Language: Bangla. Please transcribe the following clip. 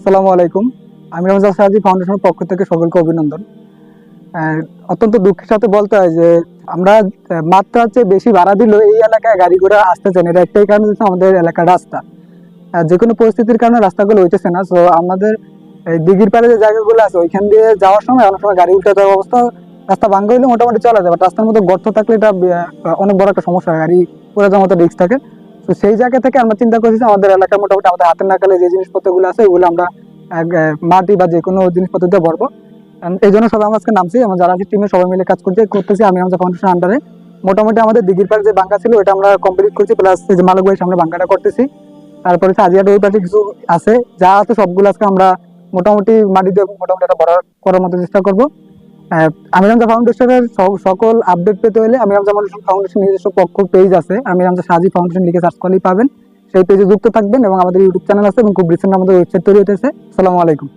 আসসালামু আলাইকুম। আমি রমজান সাহাজি ফাউন্ডেশনের পক্ষ থেকে সকলকে অভিনন্দন। অত্যন্ত দুঃখের সাথে বলতে হয় যে আমরা মাত্রার চেয়ে বেশি ভাড়া দিলেও এই এলাকায় গাড়ি ঘোড়া আসতেছে না। এটা একটাই কারণ হচ্ছে আমাদের এলাকার রাস্তা। যে কোনো পরিস্থিতির কারণে রাস্তাগুলো হইতেছে না। সো আমাদের এই দিঘির পাড়ে যে জায়গাগুলো আছে ওইখান দিয়ে যাওয়ার সময় অনেক সময় গাড়ি উল্টে যাওয়ার অবস্থা। রাস্তা ভাঙ্গা হইলে মোটামুটি চলা যায়, বাট রাস্তার মধ্যে গর্ত থাকলে এটা অনেক বড় একটা সমস্যা হয়, গাড়ি পড়ে যাওয়ার মতো রিস্ক থাকে। তো সেই জায়গা থেকে আমরা চিন্তা করেছি আমাদের এলাকায় মোটামুটি আমাদের হাতের নাগালে যে জিনিসপত্রগুলো আছে ওগুলো আমরা মাটি বা যে কোনো জিনিসপত্র দিয়ে ভরবো। এই জন্য সবাই আমরা আজকে নামছি, আমরা যারা টিমে সবাই মিলে কাজ করতেছি। আমি আমাদের ফাউন্ডেশন আন্ডারে মোটামুটি আমাদের দিঘির পাড়ে যে বাঙ্কা ছিল ওটা আমরা কমপ্লিট করছি, প্লাস যে মালগুড়ির সামনে বাঙ্কাটা করতেছি। তারপরে আজিয়াটা ওই পাশে কিছু আছে, যা আছে সবগুলো আজকে আমরা মোটামুটি মাটি দিয়ে মোটামুটি একটা বড় করার মতো চেষ্টা করবো। আমি রামজা ফাউন্ডেশনের সকল আপডেট পেতে হলে আমি রামজা ফাউন্ডেশন নিজস্ব পক্ষ পেজ আছে, আমি রামজা সাজি ফাউন্ডেশন লিখে সার্চ করলেই পাবেন। সেই পেজে যুক্ত থাকবেন এবং আমাদের ইউটিউব চ্যানেল আছে এবং খুব রিসেন্ট আমাদের ওয়েবসাইট তৈরি হতেছে। আসসালামু আলাইকুম।